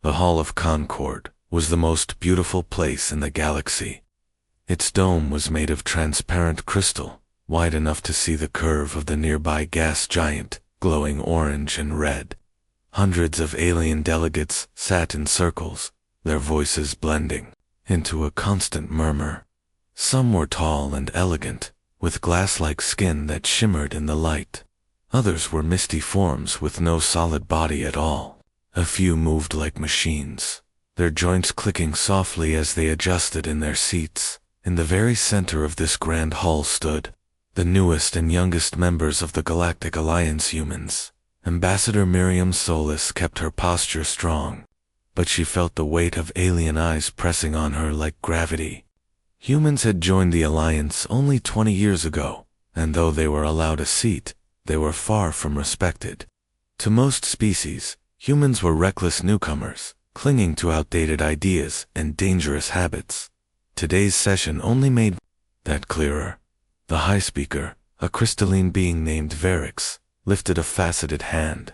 The Hall of Concord was the most beautiful place in the galaxy. Its dome was made of transparent crystal, wide enough to see the curve of the nearby gas giant, glowing orange and red. Hundreds of alien delegates sat in circles, their voices blending into a constant murmur. Some were tall and elegant, with glass-like skin that shimmered in the light. Others were misty forms with no solid body at all. A few moved like machines, their joints clicking softly as they adjusted in their seats. In the very center of this grand hall stood the newest and youngest members of the Galactic Alliance humans. Ambassador Miriam Solis kept her posture strong, but she felt the weight of alien eyes pressing on her like gravity. Humans had joined the Alliance only 20 years ago, and though they were allowed a seat, they were far from respected. To most species, humans were reckless newcomers, clinging to outdated ideas and dangerous habits. Today's session only made that clearer. The High Speaker, a crystalline being named Varix, lifted a faceted hand.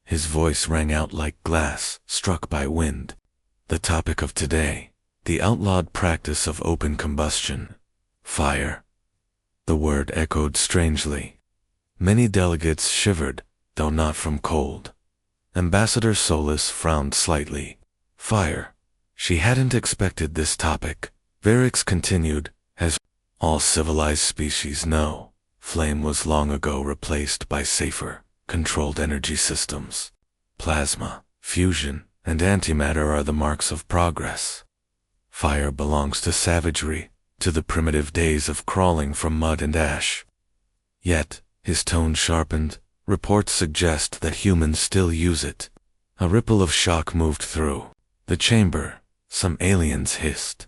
His voice rang out like glass struck by wind. The topic of today, the outlawed practice of open combustion. Fire. The word echoed strangely. Many delegates shivered, though not from cold. Ambassador Solis frowned slightly. Fire. She hadn't expected this topic. Varix continued, as all civilized species know, flame was long ago replaced by safer, controlled energy systems. Plasma, fusion, and antimatter are the marks of progress. Fire belongs to savagery, to the primitive days of crawling from mud and ash. Yet, his tone sharpened, reports suggest that humans still use it. A ripple of shock moved through the chamber. Some aliens hissed.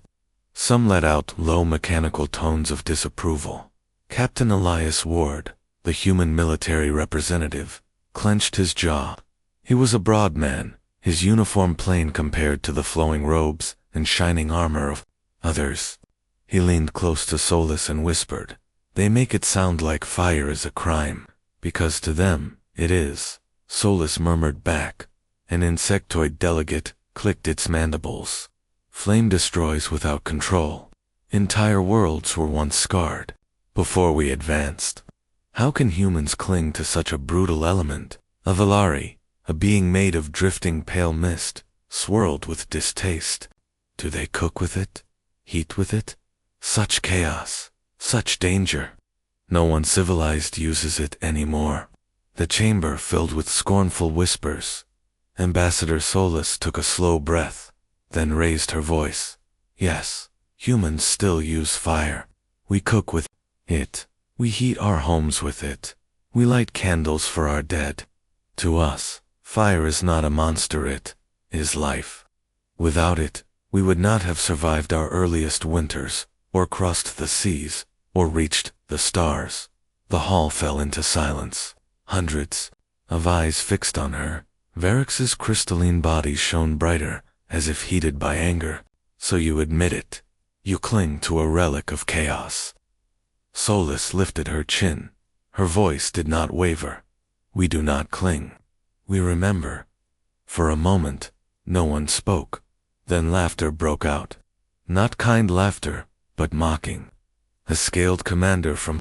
Some let out low mechanical tones of disapproval. Captain Elias Ward, the human military representative, clenched his jaw. He was a broad man, his uniform plain compared to the flowing robes and shining armor of others. He leaned close to Solis and whispered, "They make it sound like fire is a crime, because to them, it is." Solis murmured back. An insectoid delegate clicked its mandibles. Flame destroys without control. Entire worlds were once scarred. Before we advanced, how can humans cling to such a brutal element? A Valari, a being made of drifting pale mist, swirled with distaste. Do they cook with it? Heat with it? Such chaos, such danger. No one civilized uses it anymore. The chamber filled with scornful whispers. Ambassador Solis took a slow breath, then raised her voice. Yes, humans still use fire. We cook with it. We heat our homes with it. We light candles for our dead. To us, fire is not a monster, it is life. Without it, we would not have survived our earliest winters, or crossed the seas, or reached the stars. The hall fell into silence. Hundreds of eyes fixed on her. Varix's crystalline body shone brighter, as if heated by anger. So you admit it. You cling to a relic of chaos. Solis lifted her chin. Her voice did not waver. We do not cling. We remember. For a moment, no one spoke. Then laughter broke out. Not kind laughter, but mocking. A scaled commander from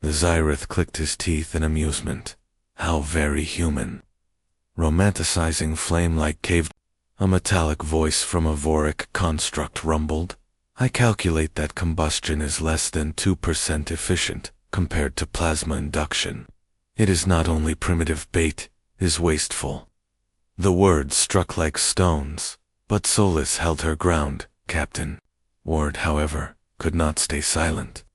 the Zyrith clicked his teeth in amusement. How very human. Romanticizing flame like cave. A metallic voice from a Voric construct rumbled. I calculate that combustion is less than 2% efficient compared to plasma induction. It is not only primitive bait, it is wasteful. The words struck like stones, but Solis held her ground. Captain Ward, however, could not stay silent.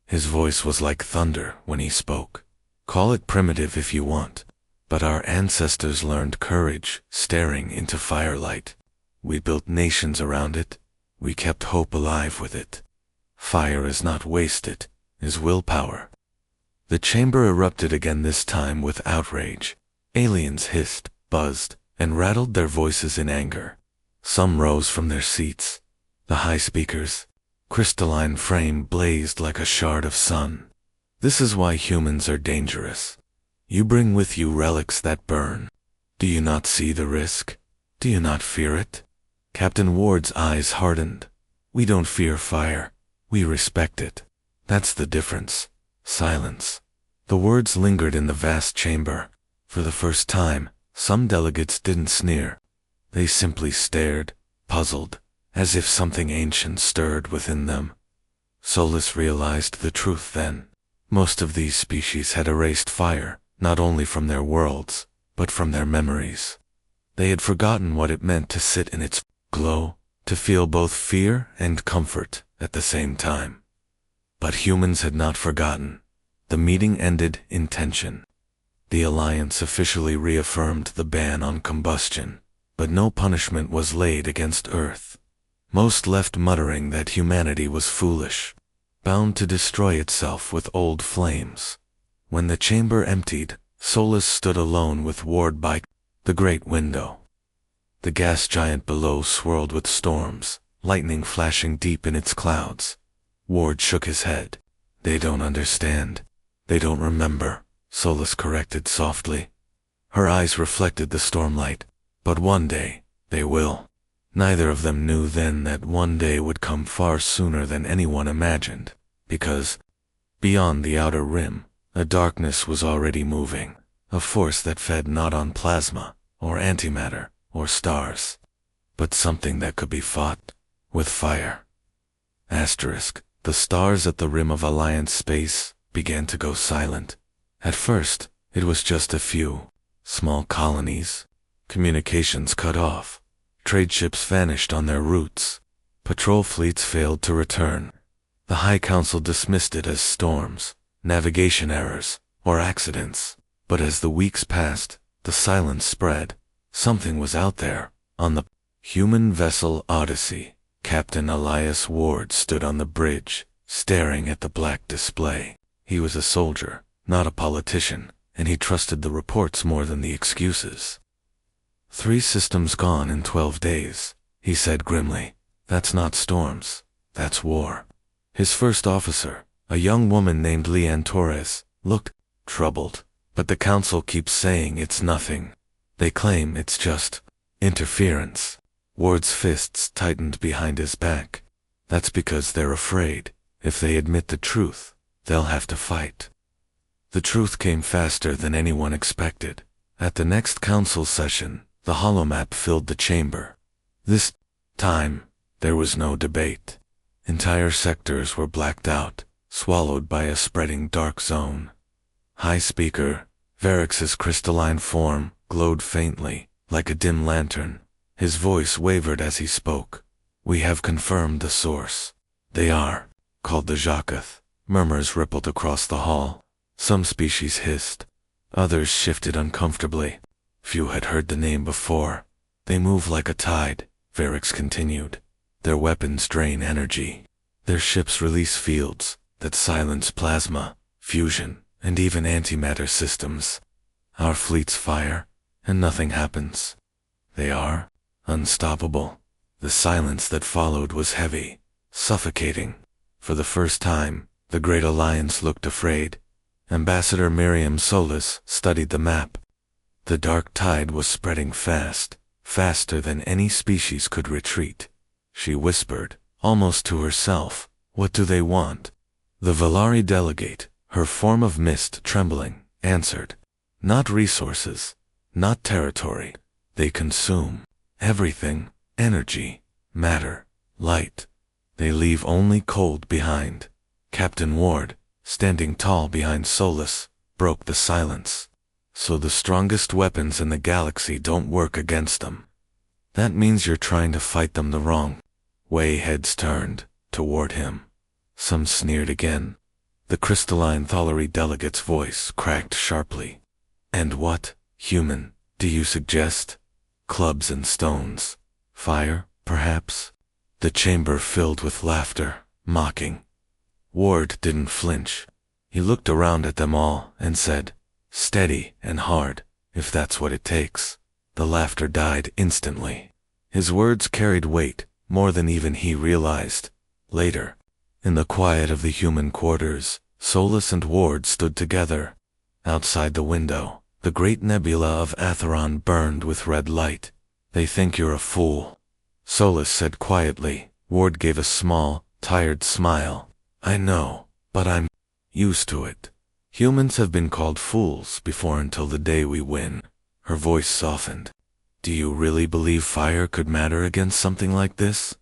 His voice was like thunder when he spoke. Call it primitive if you want. But our ancestors learned courage, staring into firelight. We built nations around it. We kept hope alive with it. Fire is not wasted, is willpower. The chamber erupted again, this time with outrage. Aliens hissed, buzzed, and rattled their voices in anger. Some rose from their seats. The High Speaker's crystalline frame blazed like a shard of sun. This is why humans are dangerous. You bring with you relics that burn. Do you not see the risk? Do you not fear it? Captain Ward's eyes hardened. We don't fear fire. We respect it. That's the difference. Silence. The words lingered in the vast chamber. For the first time, some delegates didn't sneer. They simply stared, puzzled, as if something ancient stirred within them. Solus realized the truth then. Most of these species had erased fire, not only from their worlds, but from their memories. They had forgotten what it meant to sit in its glow, to feel both fear and comfort at the same time. But humans had not forgotten. The meeting ended in tension. The Alliance officially reaffirmed the ban on combustion, but no punishment was laid against Earth. Most left muttering that humanity was foolish, bound to destroy itself with old flames. When the chamber emptied, Solus stood alone with Ward by the great window. The gas giant below swirled with storms, lightning flashing deep in its clouds. Ward shook his head. They don't understand. They don't remember, Solus corrected softly. Her eyes reflected the stormlight. But one day, they will. Neither of them knew then that one day would come far sooner than anyone imagined, because, beyond the outer rim, a darkness was already moving, a force that fed not on plasma, or antimatter, or stars, but something that could be fought with fire. The stars at the rim of Alliance space began to go silent. At first, it was just a few small colonies. Communications cut off. Trade ships vanished on their routes. Patrol fleets failed to return. The High Council dismissed it as storms, navigation errors, or accidents. But as the weeks passed, the silence spread. Something was out there, on the human vessel Odyssey. Captain Elias Ward stood on the bridge, staring at the black display. He was a soldier, not a politician, and he trusted the reports more than the excuses. 3 systems gone in 12 days, he said grimly. That's not storms, that's war. His first officer, a young woman named Leanne Torres, looked troubled. But the council keeps saying it's nothing. They claim it's just interference. Ward's fists tightened behind his back. That's because they're afraid. If they admit the truth, they'll have to fight. The truth came faster than anyone expected. At the next council session, the holomap filled the chamber. This time, there was no debate. Entire sectors were blacked out, swallowed by a spreading dark zone. High Speaker, Varix's crystalline form, glowed faintly, like a dim lantern. His voice wavered as he spoke. We have confirmed the source. They are, called the Jakath. Murmurs rippled across the hall. Some species hissed. Others shifted uncomfortably. Few had heard the name before. They move like a tide, Varix continued. Their weapons drain energy. Their ships release fields that silence plasma, fusion, and even antimatter systems. Our fleets fire, and nothing happens. They are unstoppable. The silence that followed was heavy, suffocating. For the first time, the Great Alliance looked afraid. Ambassador Miriam Solus studied the map. The dark tide was spreading fast, faster than any species could retreat. She whispered, almost to herself, "What do they want?" The Valari delegate, her form of mist trembling, answered, "Not resources, not territory. They consume everything, energy, matter, light. They leave only cold behind." Captain Ward, standing tall behind Solus, broke the silence. "So the strongest weapons in the galaxy don't work against them. That means you're trying to fight them the wrong way." Heads turned toward him. Some sneered again. The crystalline Thalari delegate's voice cracked sharply. "And what, human, do you suggest? Clubs and stones? Fire, perhaps?" The chamber filled with laughter, mocking. Ward didn't flinch. He looked around at them all and said, "Steady and hard, if that's what it takes." The laughter died instantly. His words carried weight, more than even he realized. Later, in the quiet of the human quarters, Solus and Ward stood together. Outside the window, the great nebula of Atheron burned with red light. They think you're a fool. Solus said quietly. Ward gave a small, tired smile. I know, but I'm used to it. Humans have been called fools before until the day we win. Her voice softened. Do you really believe fire could matter against something like this?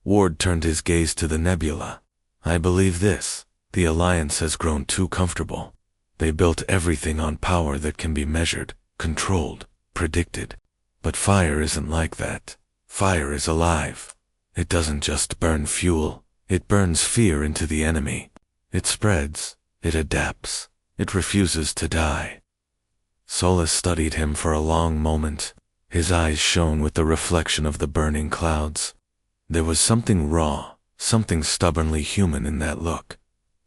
Ward turned his gaze to the nebula. I believe this. The Alliance has grown too comfortable. They built everything on power that can be measured, controlled, predicted. But fire isn't like that. Fire is alive. It doesn't just burn fuel. It burns fear into the enemy. It spreads. It adapts. It refuses to die. Solus studied him for a long moment. His eyes shone with the reflection of the burning clouds. There was something raw, something stubbornly human in that look.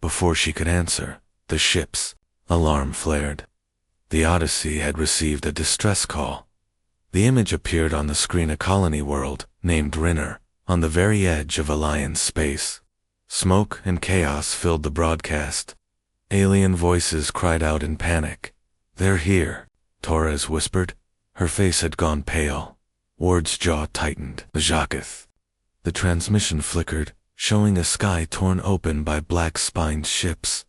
Before she could answer, the ship's alarm flared. The Odyssey had received a distress call. The image appeared on the screen. A colony world, named Rinner, on the very edge of Alliance space. Smoke and chaos filled the broadcast. Alien voices cried out in panic. They're here, Torres whispered. Her face had gone pale. Ward's jaw tightened. Zakuth. The transmission flickered, showing a sky torn open by black-spined ships.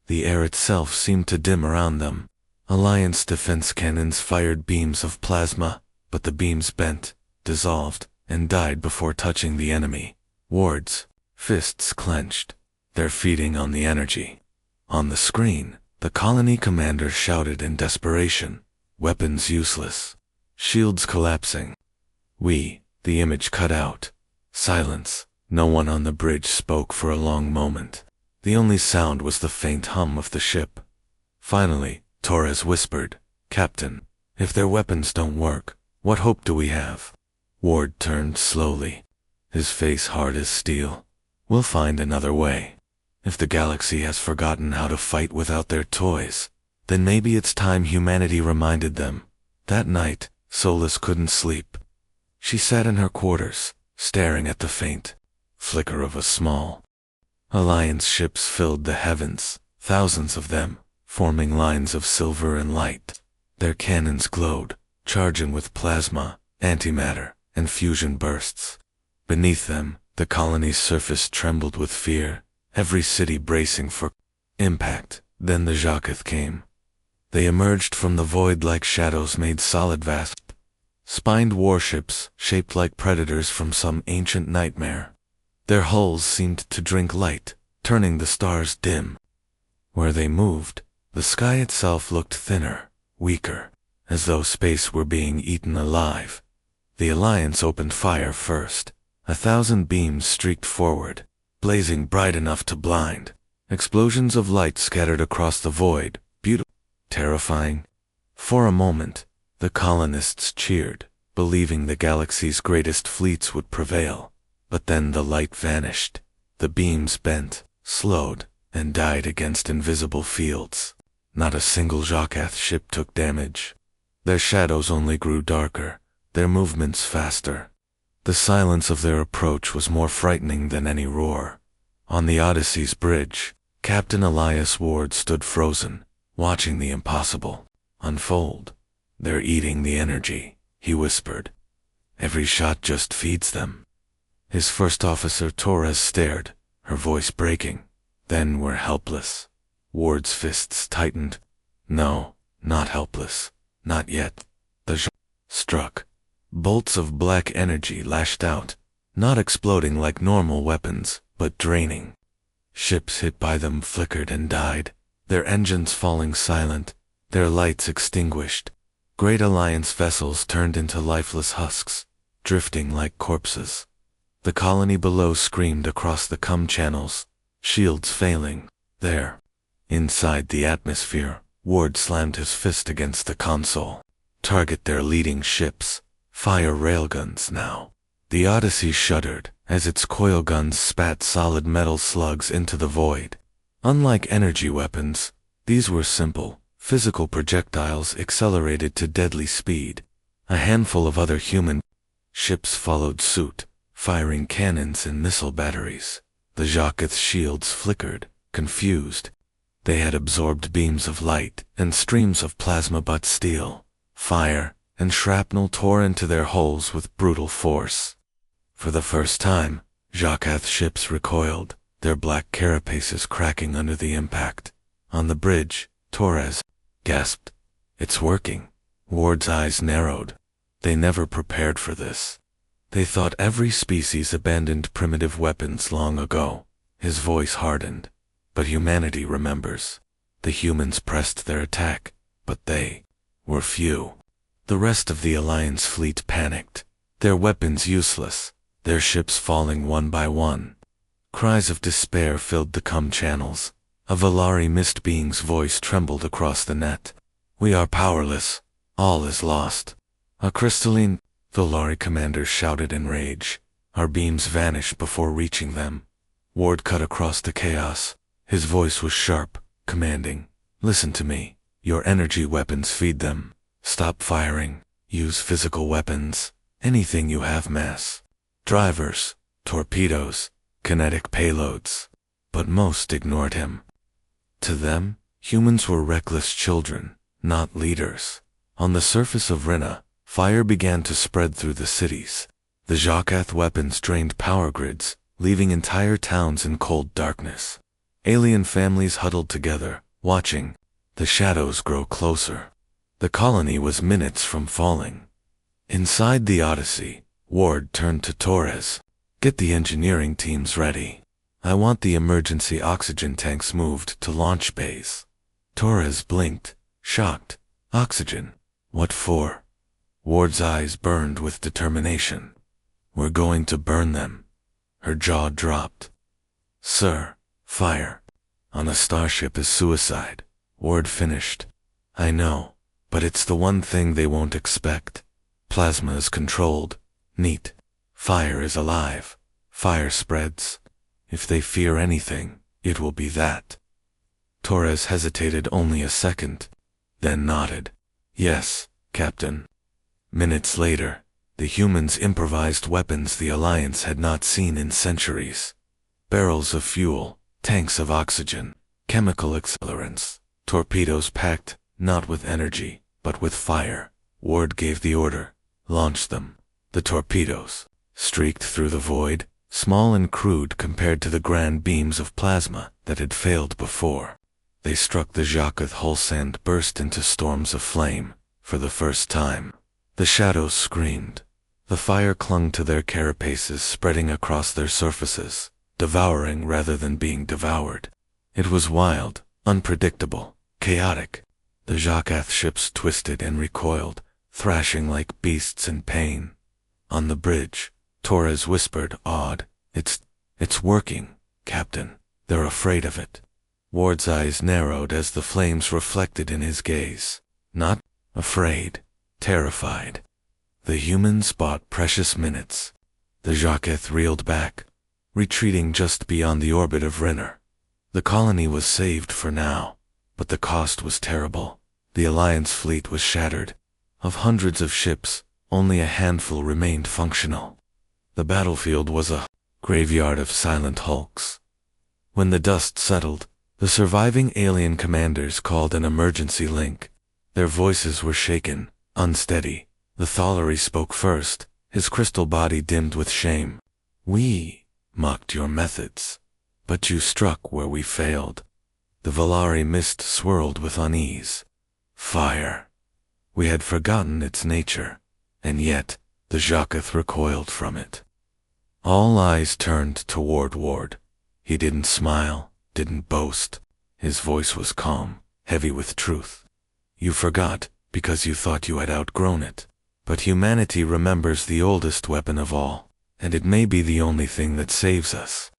The air itself seemed to dim around them. Alliance defense cannons fired beams of plasma, but the beams bent, dissolved, and died before touching the enemy. Ward's fists clenched. They're feeding on the energy. On the screen, the colony commander shouted in desperation. Weapons useless. Shields collapsing. The image cut out. Silence. No one on the bridge spoke for a long moment. The only sound was the faint hum of the ship. Finally, Torres whispered, Captain, if their weapons don't work, what hope do we have? Ward turned slowly, his face hard as steel. We'll find another way. If the galaxy has forgotten how to fight without their toys, then maybe it's time humanity reminded them. That night, Solus couldn't sleep. She sat in her quarters, staring at the faint flicker of a small Alliance ships filled the heavens, thousands of them, forming lines of silver and light. Their cannons glowed, charging with plasma, antimatter, and fusion bursts. Beneath them, the colony's surface trembled with fear, every city bracing for impact. Then the Zakuth came. They emerged from the void like shadows made solid vast. Spined warships, shaped like predators from some ancient nightmare. Their hulls seemed to drink light, turning the stars dim. Where they moved, the sky itself looked thinner, weaker, as though space were being eaten alive. The Alliance opened fire first. 1,000 beams streaked forward, blazing bright enough to blind. Explosions of light scattered across the void, beautiful, terrifying. For a moment, the colonists cheered, believing the galaxy's greatest fleets would prevail. But then the light vanished. The beams bent, slowed, and died against invisible fields. Not a single Zakuth ship took damage. Their shadows only grew darker, their movements faster. The silence of their approach was more frightening than any roar. On the Odyssey's bridge, Captain Elias Ward stood frozen, watching the impossible unfold. They're eating the energy, he whispered. Every shot just feeds them. His first officer Torres stared, her voice breaking. Then we're helpless. Ward's fists tightened. No, not helpless. Not yet. The struck. Bolts of black energy lashed out, not exploding like normal weapons, but draining. Ships hit by them flickered and died, their engines falling silent, their lights extinguished. Great Alliance vessels turned into lifeless husks, drifting like corpses. The colony below screamed across the channels, shields failing. There, inside the atmosphere, Ward slammed his fist against the console. Target their leading ships. Fire railguns now. The Odyssey shuddered as its coil guns spat solid metal slugs into the void. Unlike energy weapons, these were simple, physical projectiles accelerated to deadly speed. A handful of other human ships followed suit, firing cannons and missile batteries. The Zakuth's shields flickered, confused. They had absorbed beams of light and streams of plasma but steel, fire, and shrapnel tore into their hulls with brutal force. For the first time, Jakath's ships recoiled, their black carapaces cracking under the impact. On the bridge, Torres gasped. "It's working." Ward's eyes narrowed. They never prepared for this. They thought every species abandoned primitive weapons long ago. His voice hardened. But humanity remembers. The humans pressed their attack, but they were few. The rest of the Alliance fleet panicked, their weapons useless, their ships falling one by one. Cries of despair filled the comm channels. A Valari mist being's voice trembled across the net. "We are powerless. All is lost." A crystalline Valari commander shouted in rage. Our beams vanished before reaching them. Ward cut across the chaos. His voice was sharp, commanding. "Listen to me. Your energy weapons feed them. Stop firing. Use physical weapons. Anything you have mass. Drivers, torpedoes, kinetic payloads." But most ignored him. To them, humans were reckless children, not leaders. On the surface of Rinna, fire began to spread through the cities. The Jakath weapons drained power grids, leaving entire towns in cold darkness. Alien families huddled together, watching the shadows grow closer. The colony was minutes from falling. Inside the Odyssey, Ward turned to Torres. "Get the engineering teams ready. I want the emergency oxygen tanks moved to launch bays." Torres blinked, shocked. "Oxygen? What for?" Ward's eyes burned with determination. "We're going to burn them." Her jaw dropped. "Sir, fire on a starship is suicide," Ward finished. "I know, but it's the one thing they won't expect. Plasma is controlled. Neat. Fire is alive. Fire spreads. If they fear anything, it will be that." Torres hesitated only a second, then nodded. "Yes, Captain." Minutes later, the humans improvised weapons the Alliance had not seen in centuries. Barrels of fuel, tanks of oxygen, chemical accelerants, torpedoes packed, not with energy, but with fire. Ward gave the order. "Launch them." The torpedoes streaked through the void, small and crude compared to the grand beams of plasma that had failed before. They struck the Jakath hull and burst into storms of flame. For the first time, the shadows screamed. The fire clung to their carapaces, spreading across their surfaces, devouring rather than being devoured. It was wild, unpredictable, chaotic. The Jakath ships twisted and recoiled, thrashing like beasts in pain. On the bridge, Torres whispered, awed, It's working, Captain. They're afraid of it." Ward's eyes narrowed as the flames reflected in his gaze. Not afraid, terrified. The humans bought precious minutes. The Jakath reeled back, retreating just beyond the orbit of Rinner. The colony was saved for now, but the cost was terrible. The Alliance fleet was shattered. Of hundreds of ships, only a handful remained functional. The battlefield was a graveyard of silent hulks. When the dust settled, the surviving alien commanders called an emergency link. Their voices were shaken, unsteady. The Thalari spoke first, his crystal body dimmed with shame. "We mocked your methods, but you struck where we failed." The Valari mist swirled with unease. Fire. We had forgotten its nature, and yet the Jakath recoiled from it. All eyes turned toward Ward. He didn't smile, didn't boast. His voice was calm, heavy with truth. "You forgot because you thought you had outgrown it. But humanity remembers the oldest weapon of all, and it may be the only thing that saves us."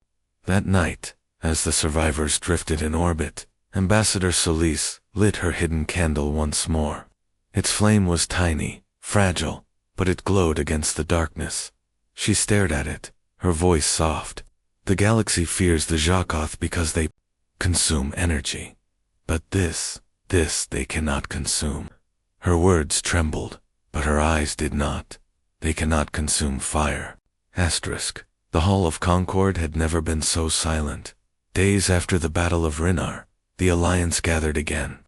That night, as the survivors drifted in orbit, Ambassador Solis lit her hidden candle once more. Its flame was tiny, fragile, but it glowed against the darkness. She stared at it, her voice soft. "The galaxy fears the Jakath because they consume energy. But this they cannot consume." Her words trembled, but her eyes did not. "They cannot consume fire." The Hall of Concord had never been so silent. Days after the Battle of Rinnar, the Alliance gathered again.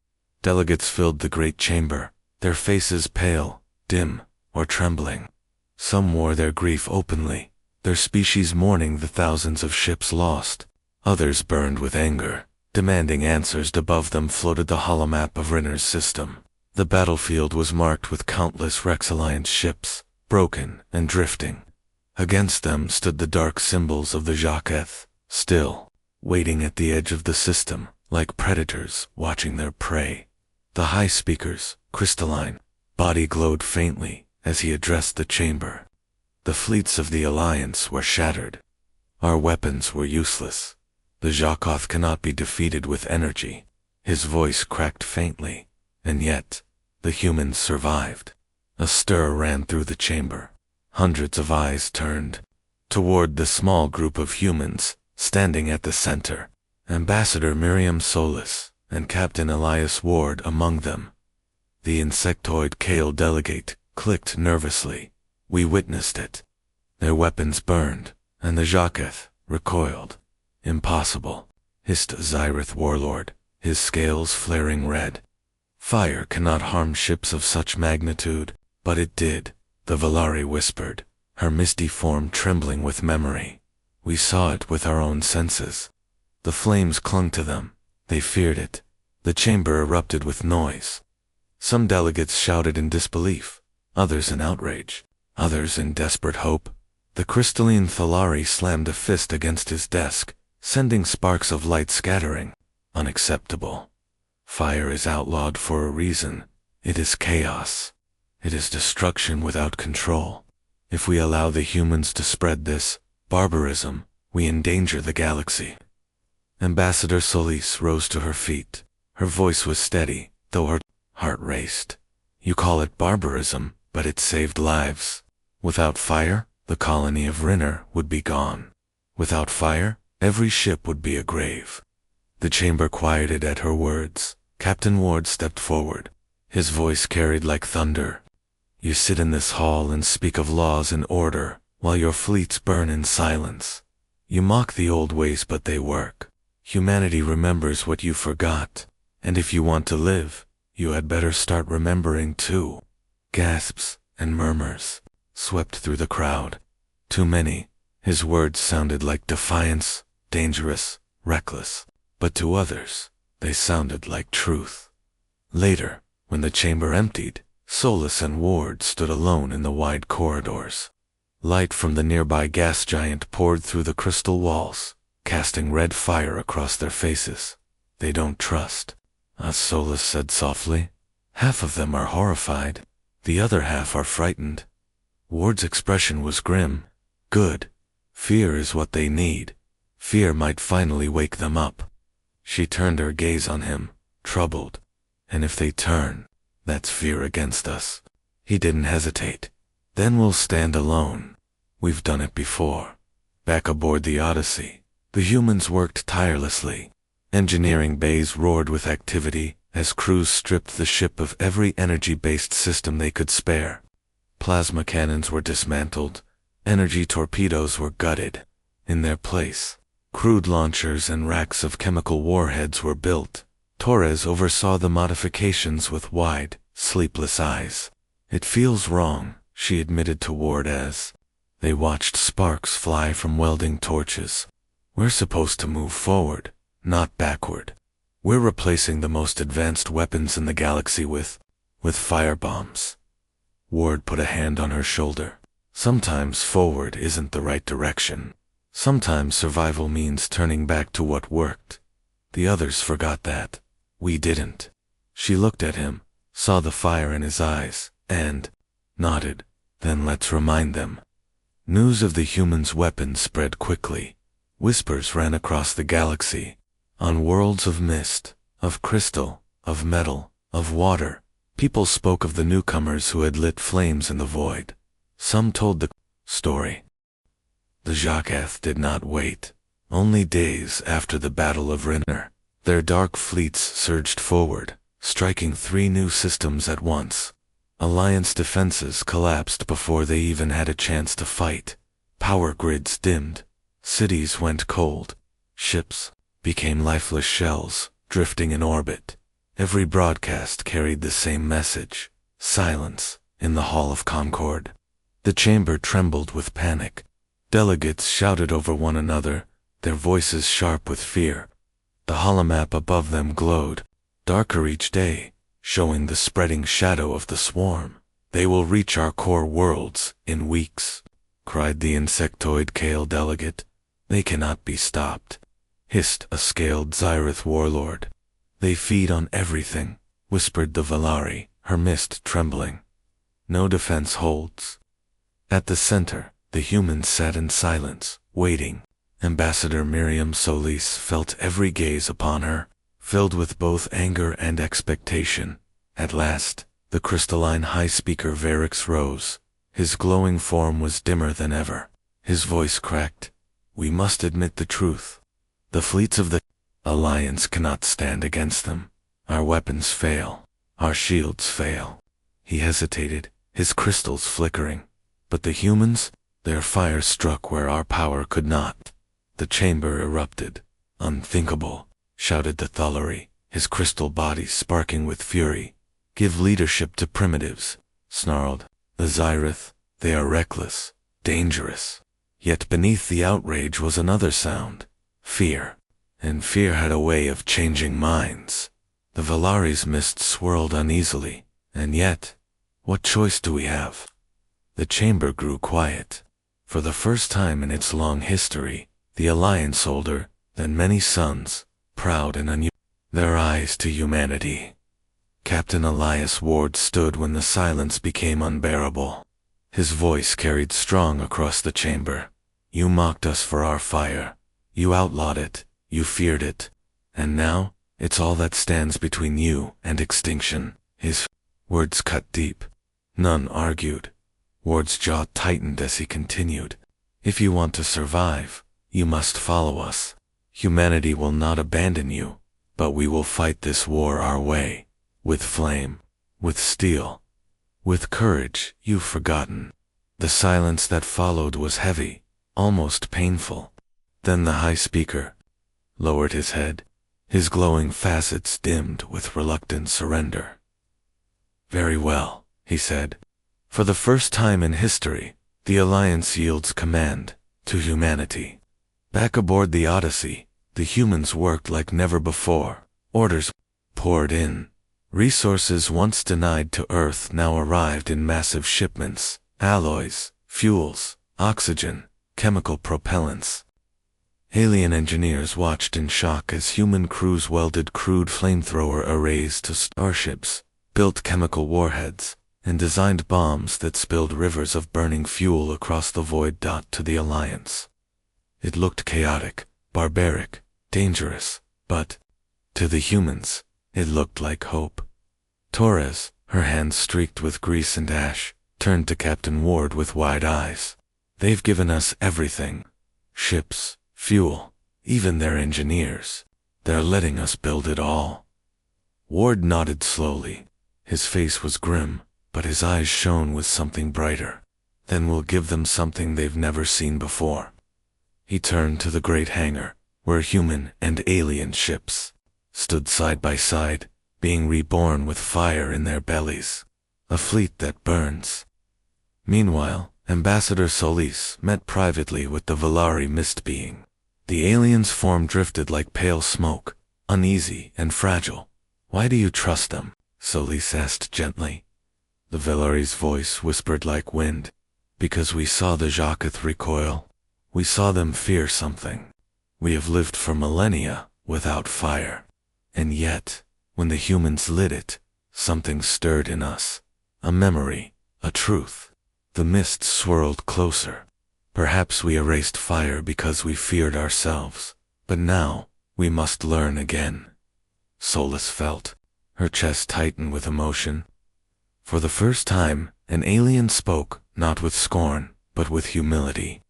Delegates filled the great chamber, their faces pale, dim, or trembling. Some wore their grief openly, their species mourning the thousands of ships lost. Others burned with anger, demanding answers. Above them floated the holomap of Rinner's system. The battlefield was marked with countless Rex Alliance ships, broken and drifting. Against them stood the dark symbols of the Jaqueth, still, waiting at the edge of the system, like predators watching their prey. The High Speaker's crystalline body glowed faintly as he addressed the chamber. The fleets of the Alliance were shattered. Our weapons were useless. The Jaqueth cannot be defeated with energy. His voice cracked faintly, and yet, the humans survived. A stir ran through the chamber. Hundreds of eyes turned toward the small group of humans standing at the center. Ambassador Miriam Solis and Captain Elias Ward among them. The insectoid Kale delegate clicked nervously. We witnessed it. Their weapons burned, and the Jaqueth recoiled. Impossible, hissed Zyrith Warlord, his scales flaring red. Fire cannot harm ships of such magnitude, but it did, the Valari whispered, her misty form trembling with memory. We saw it with our own senses. The flames clung to them. They feared it. The chamber erupted with noise. Some delegates shouted in disbelief, others in outrage, others in desperate hope. The crystalline Thalari slammed a fist against his desk, sending sparks of light scattering. Unacceptable. Fire is outlawed for a reason. It is chaos. It is destruction without control. If we allow the humans to spread this barbarism, we endanger the galaxy. Ambassador Solis rose to her feet. Her voice was steady, though her heart raced. You call it barbarism, but it saved lives. Without fire, the colony of Rinner would be gone. Without fire, every ship would be a grave. The chamber quieted at her words. Captain Ward stepped forward. His voice carried like thunder. You sit in this hall and speak of laws and order, while your fleets burn in silence. You mock the old ways, but they work. Humanity remembers what you forgot, and if you want to live, you had better start remembering too. Gasps and murmurs swept through the crowd. Too many. His words sounded like defiance, dangerous, reckless, but to others, they sounded like truth. Later, when the chamber emptied, Solis and Ward stood alone in the wide corridors. Light from the nearby gas giant poured through the crystal walls, casting red fire across their faces. They don't trust, Solis said softly. Half of them are horrified. The other half are frightened. Ward's expression was grim. Good. Fear is what they need. Fear might finally wake them up. She turned her gaze on him, troubled. And if they turn, that's fear against us. He didn't hesitate. Then we'll stand alone. We've done it before. Back aboard the Odyssey, the humans worked tirelessly. Engineering bays roared with activity as crews stripped the ship of every energy-based system they could spare. Plasma cannons were dismantled. Energy torpedoes were gutted. In their place, crude launchers and racks of chemical warheads were built. Torres oversaw the modifications with wide, sleepless eyes. It feels wrong, she admitted to Ward as they watched sparks fly from welding torches. We're supposed to move forward, not backward. We're replacing the most advanced weapons in the galaxy with firebombs. Ward put a hand on her shoulder. Sometimes forward isn't the right direction. Sometimes survival means turning back to what worked. The others forgot that. We didn't. She looked at him, saw the fire in his eyes, and nodded. Then let's remind them. News of the humans' weapons spread quickly. Whispers ran across the galaxy. On worlds of mist, of crystal, of metal, of water, people spoke of the newcomers who had lit flames in the void. Some told the story. The Jaqueth did not wait. Only days after the Battle of Rinner, their dark fleets surged forward, striking 3 new systems at once. Alliance defenses collapsed before they even had a chance to fight. Power grids dimmed. Cities went cold. Ships became lifeless shells, drifting in orbit. Every broadcast carried the same message: silence, in the Hall of Concord. The chamber trembled with panic. Delegates shouted over one another, their voices sharp with fear. The holomap above them glowed, darker each day, showing the spreading shadow of the swarm. "They will reach our core worlds in weeks," cried the insectoid Kale delegate. "They cannot be stopped," hissed a scaled Zyrith warlord. "They feed on everything," whispered the Valari, her mist trembling. "No defense holds." At the center, the humans sat in silence, waiting. Ambassador Miriam Solis felt every gaze upon her, filled with both anger and expectation. At last, the crystalline high speaker Varix rose. His glowing form was dimmer than ever. His voice cracked. "We must admit the truth. The fleets of the Alliance cannot stand against them. Our weapons fail. Our shields fail." He hesitated, his crystals flickering. "But the humans, their fire struck where our power could not." The chamber erupted. "Unthinkable," shouted the Thalari, his crystal body sparking with fury. "Give leadership to primitives," snarled the Zyrith. "They are reckless, dangerous." Yet beneath the outrage was another sound. Fear. And fear had a way of changing minds. The Valari's mist swirled uneasily. And yet, what choice do we have? The chamber grew quiet. For the first time in its long history, the Alliance older than many suns, proud and their eyes to humanity. Captain Elias Ward stood when the silence became unbearable. His voice carried strong across the chamber. "You mocked us for our fire. You outlawed it. You feared it. And now, it's all that stands between you and extinction." His words cut deep. None argued. Ward's jaw tightened as he continued. "If you want to survive, you must follow us. Humanity will not abandon you, but we will fight this war our way. With flame, with steel, with courage you've forgotten." The silence that followed was heavy, almost painful. Then the high speaker lowered his head, his glowing facets dimmed with reluctant surrender. "Very well," he said. "For the first time in history, the Alliance yields command to humanity." Back aboard the Odyssey, the humans worked like never before. Orders poured in. Resources once denied to Earth now arrived in massive shipments: alloys, fuels, oxygen, chemical propellants. Alien engineers watched in shock as human crews welded crude flamethrower arrays to starships, built chemical warheads, and designed bombs that spilled rivers of burning fuel across the void. To the Alliance, it looked chaotic, barbaric, dangerous, but to the humans, it looked like hope. Torres, her hands streaked with grease and ash, turned to Captain Ward with wide eyes. "They've given us everything. Ships, fuel, even their engineers. They're letting us build it all." Ward nodded slowly. His face was grim, but his eyes shone with something brighter. "Then we'll give them something they've never seen before." He turned to the great hangar, where human and alien ships stood side by side, being reborn with fire in their bellies. A fleet that burns. Meanwhile, Ambassador Solis met privately with the Valari mist being. The alien's form drifted like pale smoke, uneasy and fragile. "Why do you trust them?" Solis asked gently. The Valari's voice whispered like wind. "Because we saw the Jacqueth recoil. We saw them fear something. We have lived for millennia without fire. And yet, when the humans lit it, something stirred in us. A memory, a truth." The mist swirled closer. "Perhaps we erased fire because we feared ourselves. But now, we must learn again." Solis felt her chest tighten with emotion. For the first time, an alien spoke, not with scorn, but with humility.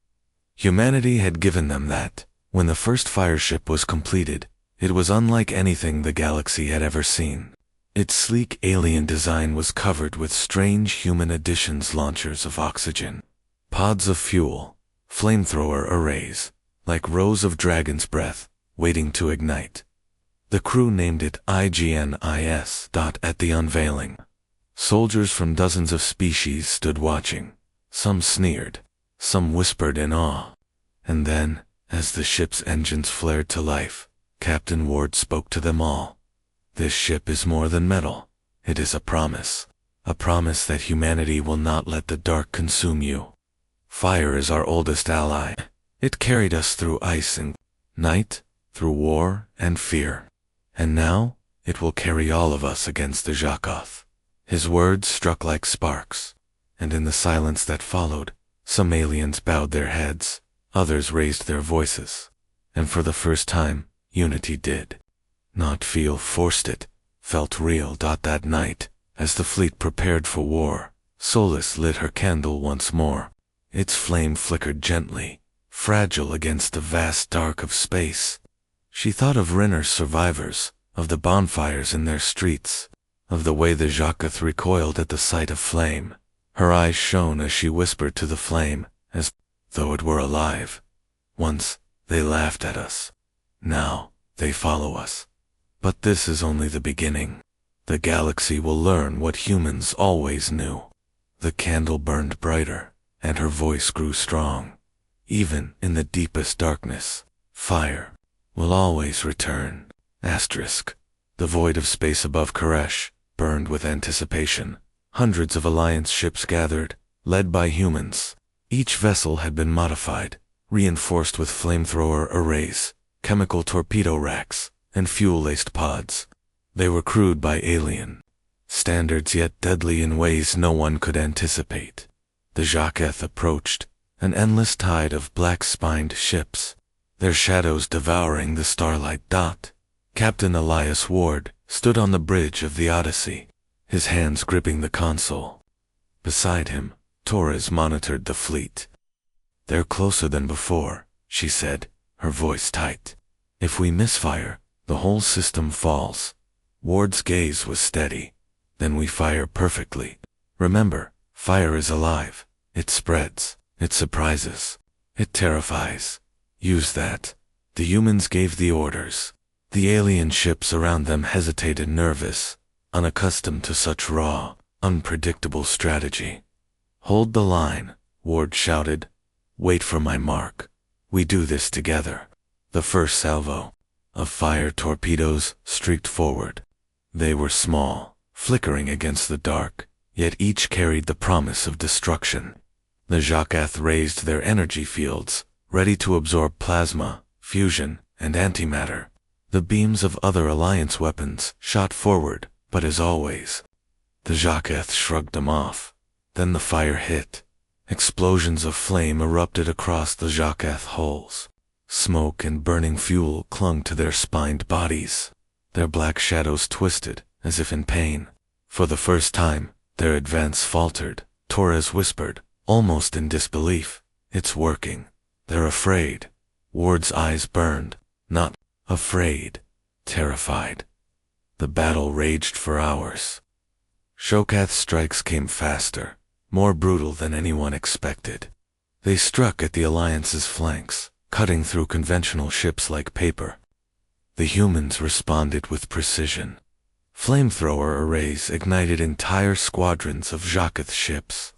Humanity had given them that. When the first fireship was completed, it was unlike anything the galaxy had ever seen. Its sleek alien design was covered with strange human additions: launchers of oxygen, pods of fuel, flamethrower arrays, like rows of dragon's breath, waiting to ignite. The crew named it IGNIS. At the unveiling, Soldiers from dozens of species stood watching. Some sneered, some whispered in awe. And then, as the ship's engines flared to life, Captain Ward spoke to them all. This ship is more than metal. It is a promise that humanity will not let the dark consume you. Fire is our oldest ally. It carried us through ice and night, through war and fear. And now, it will carry all of us against the Jakoth. His words struck like sparks, and in the silence that followed, some aliens bowed their heads, others raised their voices, and for the first time, unity did. Not feel forced, it felt real. That night, as the fleet prepared for war, Solus lit her candle once more. Its flame flickered gently, fragile against the vast dark of space. She thought of Renner's survivors, of the bonfires in their streets, of the way the Jakoth recoiled at the sight of flame. Her eyes shone as she whispered to the flame, as though it were alive. Once, they laughed at us. Now, they follow us. But this is only the beginning. The galaxy will learn what humans always knew. The candle burned brighter, and her voice grew strong. Even in the deepest darkness, fire will always return. The void of space above Koresh burned with anticipation. Hundreds of Alliance ships gathered, led by humans. Each vessel had been modified, reinforced with flamethrower arrays, chemical torpedo racks, and fuel-laced pods. They were crewed by alien standards, yet deadly in ways no one could anticipate. The Jakoth approached, an endless tide of black-spined ships, their shadows devouring the starlight. Captain Elias Ward stood on the bridge of the Odyssey, his hands gripping the console. Beside him, Torres monitored the fleet. "They're closer than before," she said, her voice tight. "If we misfire, the whole system falls." Ward's gaze was steady. "Then we fire perfectly. Remember, fire is alive. It spreads, it surprises, it terrifies. Use that." The humans gave the orders. The alien ships around them hesitated, nervous, unaccustomed to such raw, unpredictable strategy. "Hold the line," Ward shouted. "Wait for my mark. We do this together." The first salvo of fire torpedoes streaked forward. They were small, flickering against the dark, yet each carried the promise of destruction. The Jakoth raised their energy fields, ready to absorb plasma, fusion, and antimatter. The beams of other Alliance weapons shot forward, but as always, the Jakoth shrugged them off. Then the fire hit. Explosions of flame erupted across the Jakoth hulls. Smoke and burning fuel clung to their spined bodies. Their black shadows twisted, as if in pain. For the first time, their advance faltered. Torres whispered, almost in disbelief, "It's working. They're afraid." Ward's eyes burned. Not afraid, terrified. The battle raged for hours. Shokath's strikes came faster, more brutal than anyone expected. They struck at the Alliance's flanks, cutting through conventional ships like paper. The humans responded with precision. Flamethrower arrays ignited entire squadrons of Jakoth ships.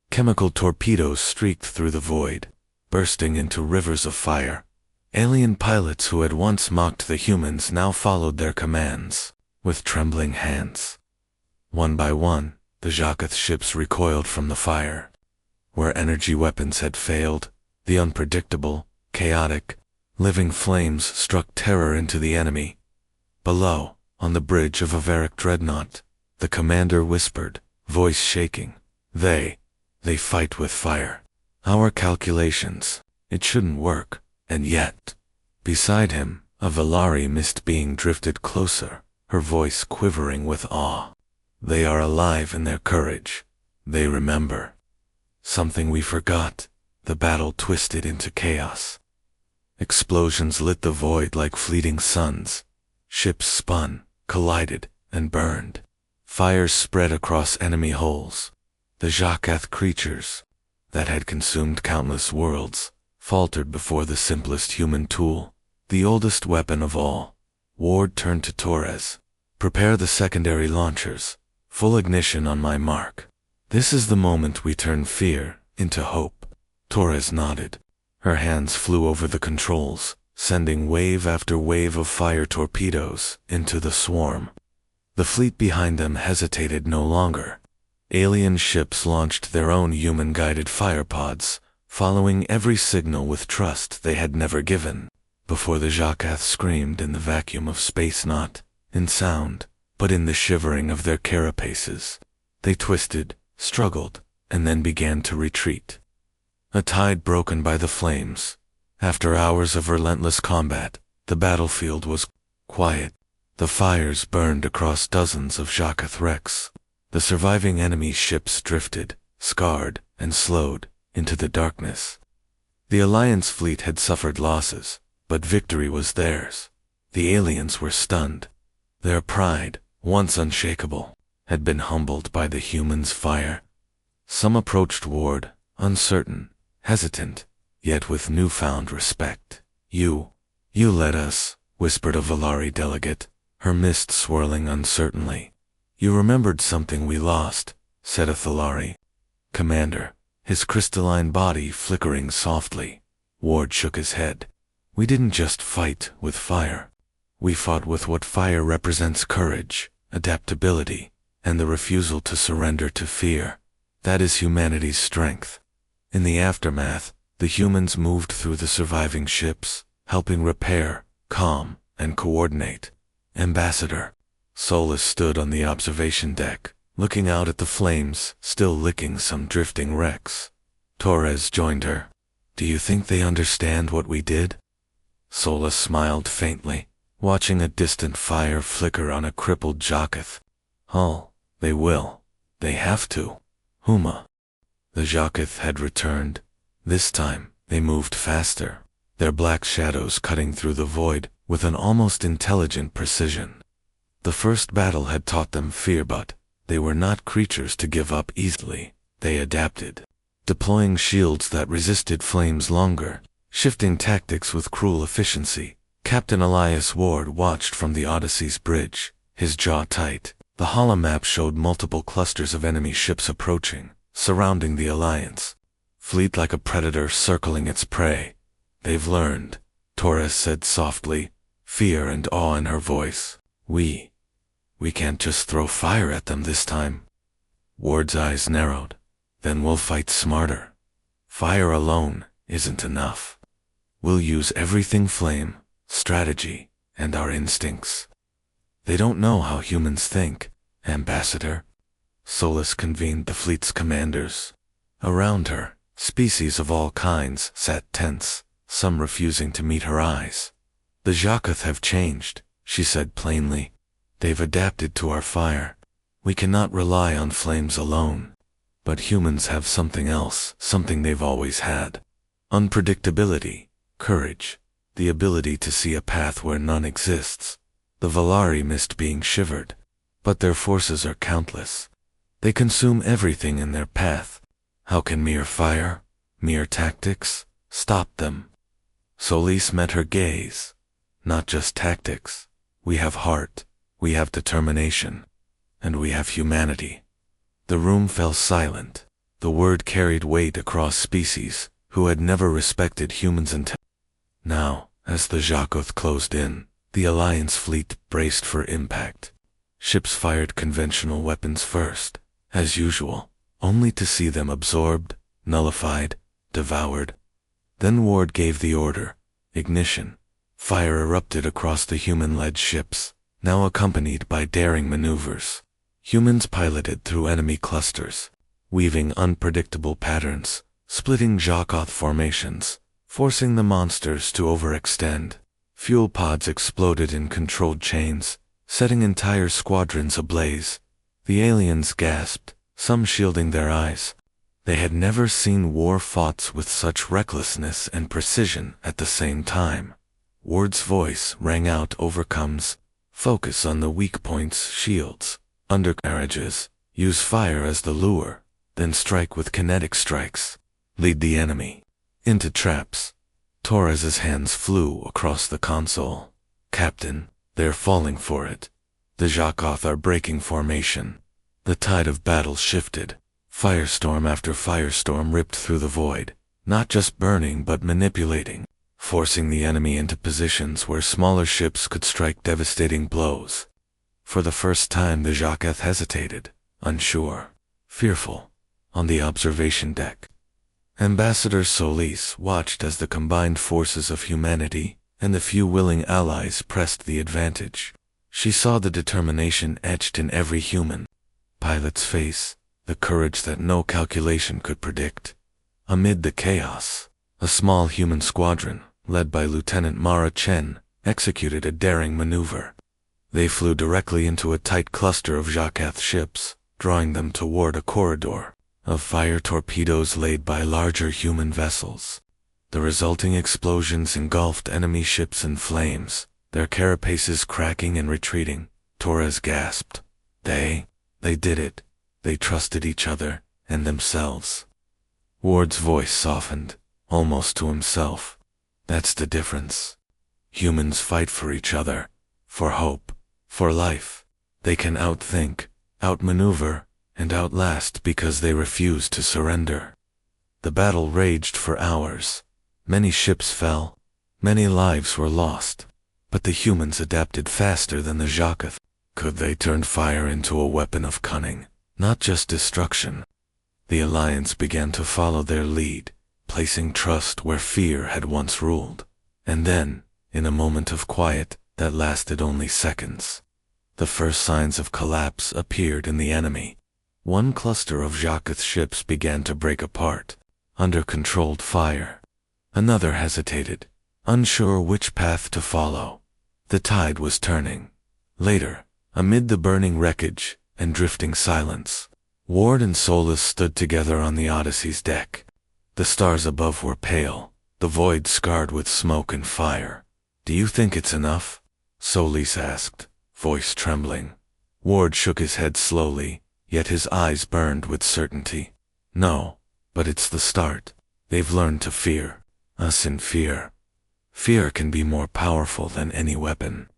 Chemical torpedoes streaked through the void, bursting into rivers of fire. Alien pilots who had once mocked the humans now followed their commands, with trembling hands. One by one, the Jakoth ships recoiled from the fire. Where energy weapons had failed, the unpredictable, chaotic, living flames struck terror into the enemy. Below, on the bridge of a Varick dreadnought, the commander whispered, voice shaking, They fight with fire. Our calculations, it shouldn't work. And yet, beside him, a Valari mist being drifted closer, her voice quivering with awe. They are alive in their courage. They remember. Something we forgot. The battle twisted into chaos. Explosions lit the void like fleeting suns. Ships spun, collided, and burned. Fires spread across enemy hulls. The Jakoth creatures, that had consumed countless worlds, faltered before the simplest human tool, the oldest weapon of all. Ward turned to Torres. "Prepare the secondary launchers. Full ignition on my mark. This is the moment we turn fear into hope. Torres nodded. Her hands flew over the controls, sending wave after wave of fire torpedoes into the swarm. The fleet behind them hesitated no longer. Alien ships launched their own human-guided firepods, following every signal with trust they had never given. Before the Jakath screamed in the vacuum of space, not in sound, but in the shivering of their carapaces. They twisted, struggled, and then began to retreat. A tide broken by the flames. After hours of relentless combat, the battlefield was quiet. The fires burned across dozens of Jakath wrecks. The surviving enemy ships drifted, scarred, and slowed, into the darkness. The Alliance fleet had suffered losses, but victory was theirs. The aliens were stunned. Their pride, once unshakable, had been humbled by the humans' fire. Some approached Ward, uncertain, hesitant, yet with newfound respect. You led us, whispered a Valari delegate, her mist swirling uncertainly. You remembered something we lost, said a Thalari. Commander, his crystalline body flickering softly. Ward shook his head. We didn't just fight with fire. We fought with what fire represents: courage, adaptability, and the refusal to surrender to fear. That is humanity's strength. In the aftermath, the humans moved through the surviving ships, helping repair, calm, and coordinate. Ambassador. Solus stood on the observation deck, looking out at the flames, still licking some drifting wrecks. Torres joined her. Do you think they understand what we did? Solus smiled faintly, watching a distant fire flicker on a crippled Jakath. Oh, they will. They have to. Huma. The Jakath had returned. This time, they moved faster, their black shadows cutting through the void with an almost intelligent precision. The first battle had taught them fear, but they were not creatures to give up easily. They adapted, deploying shields that resisted flames longer, shifting tactics with cruel efficiency. Captain Elias Ward watched from the Odyssey's bridge, his jaw tight. The holomap showed multiple clusters of enemy ships approaching, surrounding the Alliance. Fleet like a predator circling its prey. They've learned, Torres said softly, fear and awe in her voice. We can't just throw fire at them this time. Ward's eyes narrowed. Then we'll fight smarter. Fire alone isn't enough. We'll use everything: flame, strategy, and our instincts. They don't know how humans think, Ambassador. Solus convened the fleet's commanders. Around her, species of all kinds sat tense, some refusing to meet her eyes. The Jakath have changed, she said plainly. They've adapted to our fire. We cannot rely on flames alone. But humans have something else, something they've always had. Unpredictability, courage, the ability to see a path where none exists. The Valari missed being shivered, but their forces are countless. They consume everything in their path. How can mere fire, mere tactics, stop them? Solis met her gaze. Not just tactics. We have heart, we have determination, and we have humanity. The room fell silent. The word carried weight across species who had never respected humans until now. As the Jakath closed in, the Alliance fleet braced for impact. Ships fired conventional weapons first, as usual, only to see them absorbed, nullified, devoured. Then Ward gave the order: ignition. Fire erupted across the human-led ships, now accompanied by daring maneuvers. Humans piloted through enemy clusters, weaving unpredictable patterns, splitting Jakath formations, forcing the monsters to overextend. Fuel pods exploded in controlled chains, setting entire squadrons ablaze. The aliens gasped, some shielding their eyes. They had never seen war fought with such recklessness and precision at the same time. Ward's voice rang out over comms. Focus on the weak points: shields, undercarriages. Use fire as the lure, then strike with kinetic strikes. Lead the enemy into traps. Torres's hands flew across the console. Captain, they're falling for it. The Jakath are breaking formation. The tide of battle shifted. Firestorm after firestorm ripped through the void, not just burning but manipulating, forcing the enemy into positions where smaller ships could strike devastating blows. For the first time the Jacques hesitated, unsure, fearful, on the observation deck. Ambassador Solis watched as the combined forces of humanity and the few willing allies pressed the advantage. She saw the determination etched in every human pilot's face, the courage that no calculation could predict. Amid the chaos, a small human squadron, led by Lieutenant Mara Chen, executed a daring maneuver. They flew directly into a tight cluster of Jacques ships, drawing them toward a corridor of fire torpedoes laid by larger human vessels. The resulting explosions engulfed enemy ships in flames, their carapaces cracking and retreating. Torres gasped. They did it. They trusted each other and themselves. Ward's voice softened, almost to himself. That's the difference. Humans fight for each other, for hope, for life. They can outthink, outmaneuver, and outlast because they refuse to surrender. The battle raged for hours. Many ships fell. Many lives were lost. But the humans adapted faster than the Jacques. Could they turn fire into a weapon of cunning, not just destruction? The Alliance began to follow their lead, placing trust where fear had once ruled. And then, in a moment of quiet that lasted only seconds, the first signs of collapse appeared in the enemy. One cluster of Jacques ships began to break apart, under controlled fire. Another hesitated, unsure which path to follow. The tide was turning. Later, amid the burning wreckage and drifting silence, Ward and Solis stood together on the Odyssey's deck. The stars above were pale, the void scarred with smoke and fire. "Do you think it's enough?" Solis asked, voice trembling. Ward shook his head slowly, yet his eyes burned with certainty. "No, but it's the start. They've learned to fear us in fear. Fear can be more powerful than any weapon."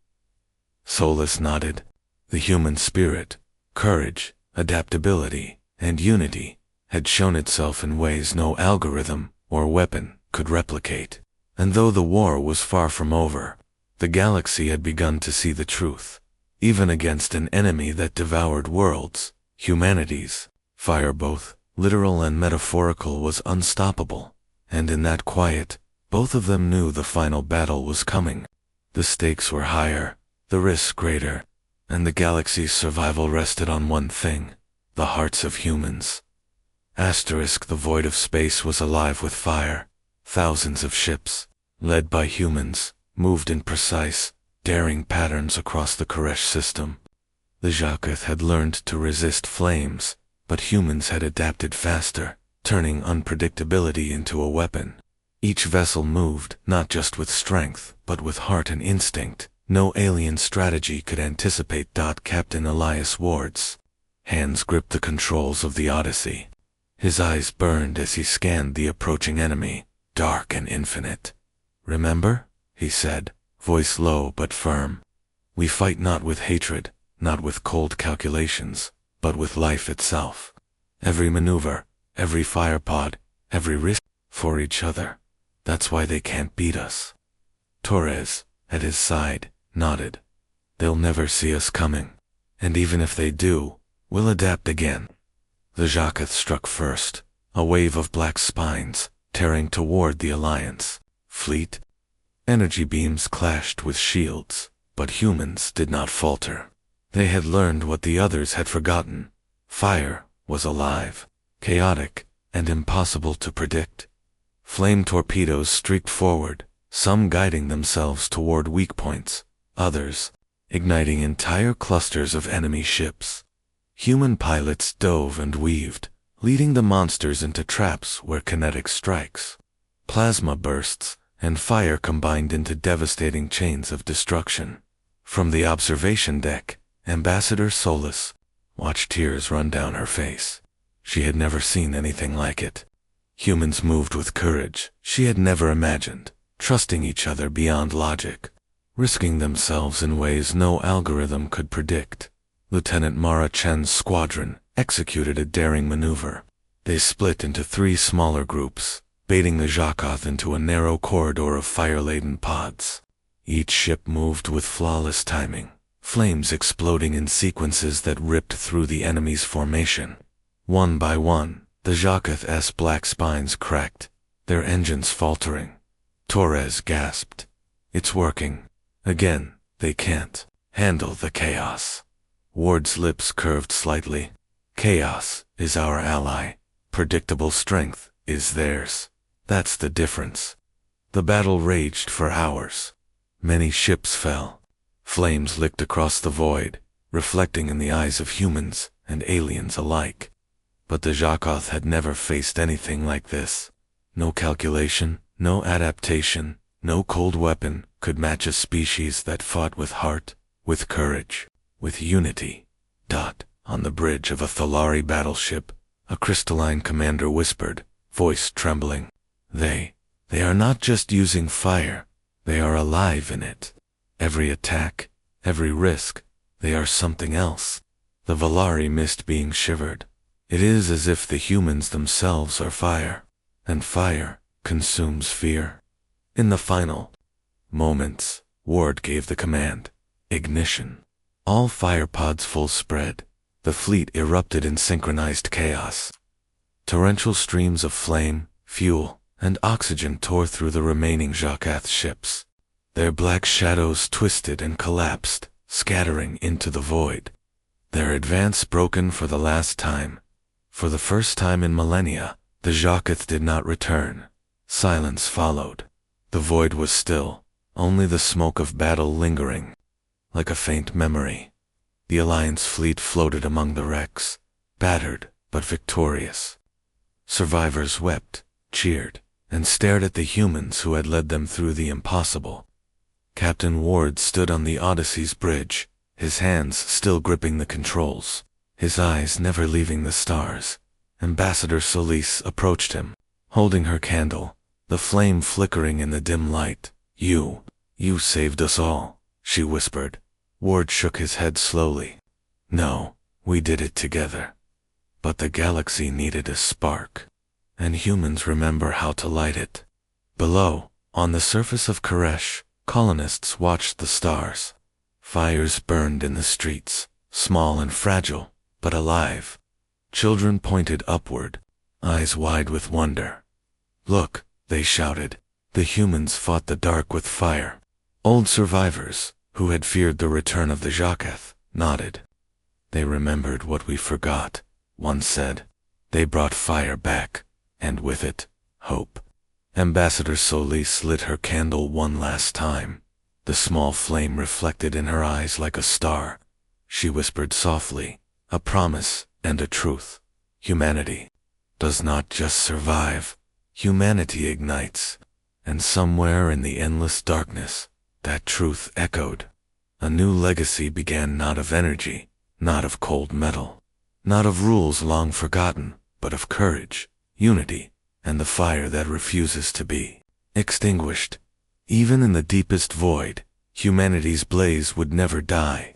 Solis nodded. The human spirit, courage, adaptability, and unity had shown itself in ways no algorithm or weapon could replicate. And though the war was far from over, the galaxy had begun to see the truth. Even against an enemy that devoured worlds, humanity's fire, both literal and metaphorical, was unstoppable. And in that quiet, both of them knew the final battle was coming. The stakes were higher, the risks greater, and the galaxy's survival rested on one thing: the hearts of humans. The void of space was alive with fire. Thousands of ships, led by humans, moved in precise, daring patterns across the Koresh system. The Jacques had learned to resist flames, but humans had adapted faster, turning unpredictability into a weapon. Each vessel moved, not just with strength, but with heart and instinct. No alien strategy could anticipate. Captain Elias Ward's hands gripped the controls of the Odyssey. His eyes burned as he scanned the approaching enemy, dark and infinite. "Remember?" he said, voice low but firm. "We fight not with hatred, not with cold calculations, but with life itself. Every maneuver, every firepod, every risk, for each other. That's why they can't beat us." Torres, at his side, nodded. "They'll never see us coming. And even if they do, we'll adapt again." The Jacques struck first, a wave of black spines, tearing toward the Alliance fleet. Energy beams clashed with shields, but humans did not falter. They had learned what the others had forgotten. Fire was alive, chaotic, and impossible to predict. Flame torpedoes streaked forward, some guiding themselves toward weak points, others igniting entire clusters of enemy ships. Human pilots dove and weaved, leading the monsters into traps where kinetic strikes, plasma bursts, and fire combined into devastating chains of destruction. From the observation deck, Ambassador Solis watched tears run down her face. She had never seen anything like it. Humans moved with courage she had never imagined, trusting each other beyond logic, risking themselves in ways no algorithm could predict. Lieutenant Mara Chen's squadron executed a daring maneuver. They split into 3 smaller groups, baiting the Zhakoth into a narrow corridor of fire-laden pods. Each ship moved with flawless timing, flames exploding in sequences that ripped through the enemy's formation. One by one, the Zhakoth's black spines cracked, their engines faltering. Torres gasped. "It's working. Again, they can't handle the chaos." Ward's lips curved slightly. "Chaos is our ally. Predictable strength is theirs. That's the difference." The battle raged for hours. Many ships fell. Flames licked across the void, reflecting in the eyes of humans and aliens alike. But the Zhakoth had never faced anything like this. No calculation, no adaptation, no cold weapon could match a species that fought with heart, with courage, with unity. On the bridge of a Thalari battleship, a crystalline commander whispered, voice trembling. They are not just using fire, they are alive in it. Every attack, every risk, they are something else." The Valari missed being shivered. It is as if the humans themselves are fire, and fire consumes fear. In the final moments, Ward gave the command, ignition. All fire pods full spread. The fleet erupted in synchronized chaos. Torrential streams of flame, fuel, and oxygen tore through the remaining Zhakoth ships. Their black shadows twisted and collapsed, scattering into the void. Their advance broken for the last time. For the first time in millennia, the Zhakoth did not return. Silence followed. The void was still, only the smoke of battle lingering. Like a faint memory, the Alliance fleet floated among the wrecks, battered but victorious. Survivors wept, cheered, and stared at the humans who had led them through the impossible. Captain Ward stood on the Odyssey's bridge, his hands still gripping the controls, his eyes never leaving the stars. Ambassador Solis approached him, holding her candle, the flame flickering in the dim light. You saved us all," she whispered. Ward shook his head slowly. "No, we did it together. But the galaxy needed a spark, and humans remember how to light it." Below, on the surface of Koresh, colonists watched the stars. Fires burned in the streets, small and fragile, but alive. Children pointed upward, eyes wide with wonder. "Look," they shouted, "the humans fought the dark with fire." Old survivors, who had feared the return of the Zhakoth, nodded. "They remembered what we forgot," one said. "They brought fire back, and with it, hope." Ambassador Solis lit her candle one last time. The small flame reflected in her eyes like a star. She whispered softly, "A promise and a truth. Humanity does not just survive. Humanity ignites." And somewhere in the endless darkness, that truth echoed. A new legacy began, not of energy, not of cold metal, not of rules long forgotten, but of courage, unity, and the fire that refuses to be extinguished. Even in the deepest void, humanity's blaze would never die.